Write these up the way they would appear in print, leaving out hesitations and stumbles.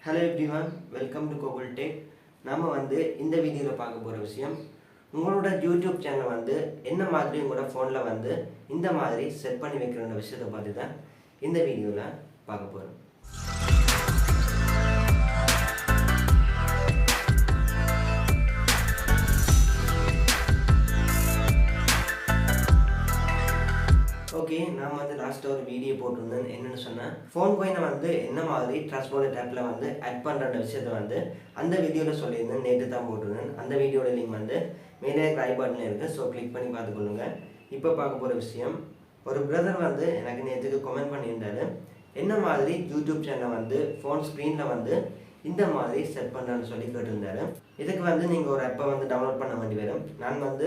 Hello everyone, welcome to Kokul Tech. நாம இந்த வீடியோல பார்க்க போற விஷயம் உங்களோட YouTube சேனல் என்ன மாதிரி உங்களோட ஃபோன்ல இந்த மாதிரி செட் பண்ணி வைக்கிற விஷயத்தை பத்தி தான் இந்த வீடியோல பார்க்க போறோம். ஓகே, நான் லாஸ்ட் ஒரு வீடியோ போட்டிருந்தேன். என்னன்னு சொன்னா ஃபோன் கோயினை என்ன மாதிரி டிரான்ஸ்போர்ட் ஆப்ல ஆட் பண்ற விஷயத்தை அந்த வீடியோல சொல்லியிருந்தேன். நேற்று தான் போட்டிருந்தேன். அந்த வீடியோட லிங்க் மேலே ஐ பட்டன்ல இருக்கு. ஸோ கிளிக் பண்ணி பார்த்துக்கொள்ளுங்க. இப்போ பார்க்க போற விஷயம், ஒரு பிரதர் எனக்கு நேற்றுக்கு கமெண்ட் பண்ணியிருந்தாரு, என்ன மாதிரி யூடியூப் சேனல் ஃபோன் ஸ்க்ரீனில் இந்த மாதிரி செட் பண்ணுறேன்னு சொல்லி கேட்டிருந்தாரு. இதுக்கு நீங்கள் ஒரு ஆப்பை டவுன்லோட் பண்ண வேண்டி வரும். நான்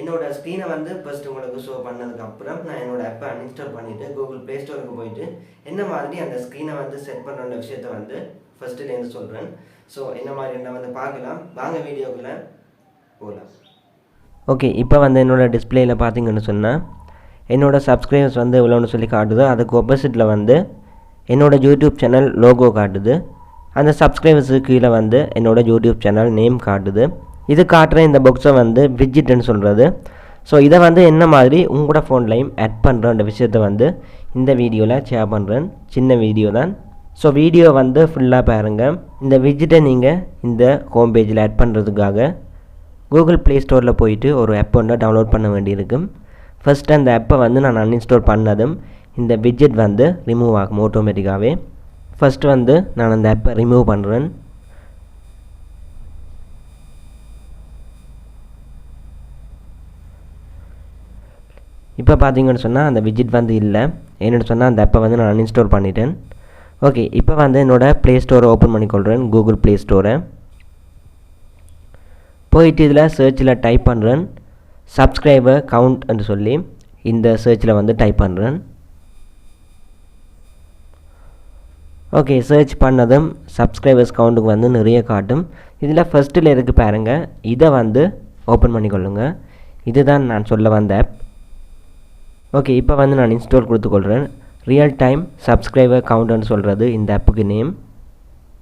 என்னோட ஸ்க்ரீனை ஃபர்ஸ்ட் உங்களுக்கு ஷோ பண்ணதுக்கப்புறம் நான் என்னோட ஆப்பை அன்இன்ஸ்டால் பண்ணிவிட்டு கூகுள் ப்ளே ஸ்டோருக்கு போயிட்டு என்ன மாதிரி அந்த ஸ்க்ரீனை செட் பண்ணுற விஷயத்தை ஃபர்ஸ்ட்லேருந்து சொல்கிறேன். ஸோ என்ன மாதிரி என்ன பார்க்கலாம். வாங்க வீடியோக்குள்ளே போகலாம். ஓகே, இப்போ என்னோட டிஸ்பிளேயில் பார்த்தீங்கன்னு சொன்னால் என்னோடய சப்ஸ்கிரைபர்ஸ் இவ்வளோன்னு சொல்லி காட்டுது. அதுக்கு ஆப்போசிட்டில் என்னோட யூடியூப் சேனல் லோகோ காட்டுது. அந்த சப்ஸ்கிரைபர்ஸுக்கு கீழே என்னோட யூடியூப் சேனல் நேம் காட்டுது. இது காட்டுற இந்த பாக்ஸை விட்ஜெட்னு சொல்கிறது. ஸோ இதை என்ன மாதிரி உங்களோட ஃபோன்லையும் ஆட் பண்ணுற விஷயத்தை இந்த வீடியோவில் ஷேர் பண்ணுறேன். சின்ன வீடியோ தான். ஸோ வீடியோ ஃபுல்லாக பாருங்கள். இந்த விட்ஜெட்டை நீங்கள் இந்த ஹோம் பேஜில் ஆட் பண்ணுறதுக்காக கூகுள் ப்ளே ஸ்டோரில் போயிட்டு ஒரு ஆப் டவுன்லோட் பண்ண வேண்டியிருக்கும். ஃபஸ்ட்டு அந்த ஆப்பை நான் அன்இன்ஸ்டால் பண்ணதும் இந்த விட்ஜெட் ரிமூவ் ஆகும் ஆட்டோமேட்டிக்காகவே. ஃபஸ்ட்டு நான் அந்த ஆப்பை ரிமூவ் பண்ணுறேன். இப்போ பார்த்தீங்கன்னு சொன்னால் அந்த விட்ஜெட் இல்லை. என்னென்னு சொன்னால் அந்த ஆப்பை நான் அன்இன்ஸ்டால் பண்ணிட்டேன். ஓகே, இப்போ என்னோடய ப்ளே ஸ்டோரை ஓப்பன் பண்ணிக்கொள்கிறேன். கூகுள் ப்ளே ஸ்டோரை போயிட்டு இதில் சர்ச்சில் டைப் பண்ணுறேன் சப்ஸ்கிரைபர் கவுண்ட் என்று சொல்லி இந்த சர்ச்சில் டைப் பண்ணுறேன். ஓகே, சர்ச் பண்ணதும் சப்ஸ்கிரைபர்ஸ் கவுண்ட்டுக்கு நிறைய காட்டும். இதில் ஃபஸ்ட்டில் இருக்குது பாருங்கள். இதை ஓப்பன் பண்ணிக்கொள்ளுங்க. இதுதான் நான் சொல்ல வந்த ஆப். ஓகே, இப்போ நான் இன்ஸ்டால் கொடுத்துக்கொள்கிறேன். ரியல் டைம் சப்ஸ்கிரைபர் கவுண்ட்னு சொல்கிறது இந்த ஆப்புக்கு நேம்.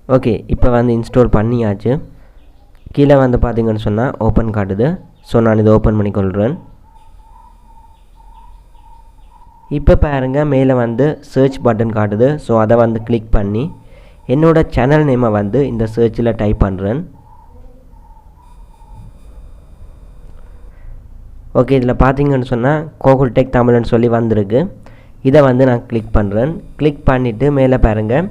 ஓகே, இப்போ இன்ஸ்டால் பண்ணியாச்சு. கீழே பார்த்தீங்கன்னு சொன்னால் ஓப்பன் காட்டுது. ஸோ நான் இதை ஓப்பன் பண்ணிக்கொள்கிறேன். இப்போ பாருங்கள், மேலே சர்ச் பட்டன் காட்டுது. ஸோ அதை கிளிக் பண்ணி என்னோடய சேனல் நேமை இந்த சர்ச்சில் டைப் பண்ணுறேன். ஓகே, இதில் பார்த்தீங்கன்னு சொன்னால் கோகுல் டெக் தமிழ்னு சொல்லி வந்திருக்கு. இதை நான் கிளிக் பண்ணுறேன். கிளிக் பண்ணிவிட்டு மேலே பாருங்கள்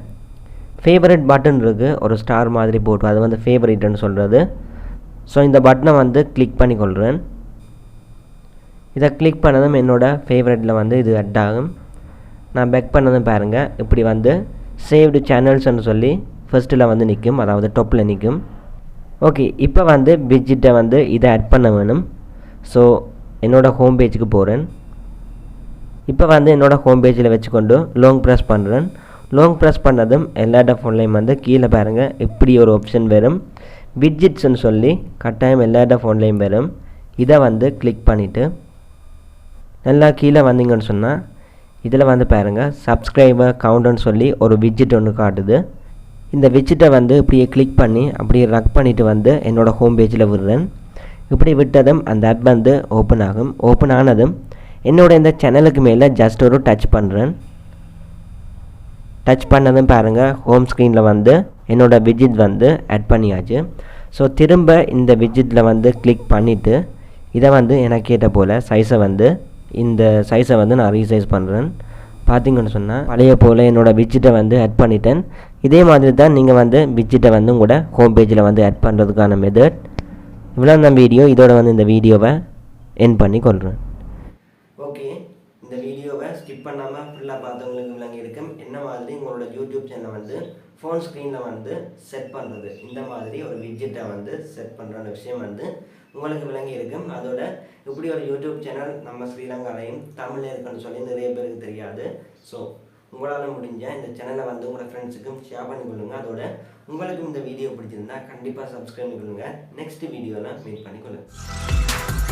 ஃபேவரட் பட்டன் இருக்குது. ஒரு ஸ்டார் மாதிரி போட்டு அது ஃபேவரட்னு சொல்கிறது. ஸோ இந்த பட்டனை கிளிக் பண்ணிக்கொள்கிறேன். இதை கிளிக் பண்ணதும் என்னோடய ஃபேவரட்டில் இது அட் ஆகும். நான் பேக் பண்ணதும் பாருங்கள், இப்படி சேவ்டு சேனல்ஸ்ன்னு சொல்லி ஃபஸ்ட்டில் நிற்கும், அதாவது டாப்பில் நிற்கும். ஓகே, இப்போ விட்ஜெட்டை இதை ஆட் பண்ண வேணும். ஸோ என்னோடய ஹோம் பேஜுக்கு போகிறேன். இப்போ என்னோடய ஹோம் பேஜில் வச்சுக்கொண்டு லாங் ப்ரெஸ் பண்ணுறேன். லாங் ப்ரெஸ் பண்ணதும் எல்லா ஃபோன்லேயும் கீழே பாருங்கள் இப்படி ஒரு ஆப்ஷன் வரும், விட்ஜெட்ஸ்ன்னு சொல்லி. கட்டாயம் எல்லா ஃபோன்லேயும் வரும். இதை கிளிக் பண்ணிவிட்டு நல்லா கீழே வந்தீங்கன்னு சொன்னால் இதில் பாருங்கள் சப்ஸ்கிரைபர் கவுண்ட்னு சொல்லி ஒரு விட்ஜெட் ஒன்று காட்டுது. இந்த விட்ஜெட்டை இப்படியே கிளிக் பண்ணி அப்படியே ரக் பண்ணிவிட்டு என்னோடய ஹோம் பேஜில் விடுறேன். இப்படி விட்டதும் அந்த ஆப் ஓப்பன் ஆகும். ஓப்பன் ஆனதும் என்னோடய இந்த சேனலுக்கு மேலே ஜஸ்ட் ஒரு டச் பண்ணுறேன். டச் பண்ணதும் பாருங்கள் ஹோம் ஸ்க்ரீனில் என்னோடய விட்ஜெட் ஆட் பண்ணியாச்சு. ஸோ திரும்ப இந்த விட்ஜெட்டில் கிளிக் பண்ணிவிட்டு இதை எனக்கு கேட்ட போல் சைஸை இந்த சைஸை நான் ரீசைஸ் பண்ணுறேன். பார்த்தீங்கன்னு சொன்னால் பழைய போல் என்னோடய விட்ஜெட்டை ஆட் பண்ணிட்டேன். இதே மாதிரி தான் நீங்கள் விட்ஜெட்டை உங்களோட ஹோம் பேஜில் ஆட் பண்ணுறதுக்கான மெத்தட். இவ்வளோ தான் வீடியோ. இதோட இந்த வீடியோவை எண்ட் பண்ணி கொள்கிறேன். ஓகே, இந்த வீடியோவை ஸ்கிப் பண்ணாமல் ஃபுல்லாக பார்த்தவங்களுக்கு விளங்கி இருக்கும் என்ன மாதிரி உங்களோட யூடியூப் சேனல் ஃபோன் ஸ்க்ரீனில் செட் பண்ணுறது. இந்த மாதிரி ஒரு விட்ஜெட்டை செட் பண்ணுற விஷயம் உங்களுக்கு விளங்கி இருக்கும். அதோட இப்படி ஒரு யூடியூப் சேனல் நம்ம ஸ்ரீலங்காலையும் தமிழில் இருக்குன்னு சொல்லி நிறைய பேருக்கு தெரியாது. ஸோ உங்களால் முடிஞ்ச இந்த சேனலை உங்களோட ஃப்ரெண்ட்ஸுக்கும் ஷேர் பண்ணி கொள்ளுங்கள். அதோட உங்களுக்கு இந்த வீடியோ பிடிச்சிருந்தா கண்டிப்பாக சப்ஸ்கிரைப் பண்ணிக்கொள்ளுங்கள். நெக்ஸ்ட் வீடியோவில் மீட் பண்ணிக்கொள்ளுங்கள்.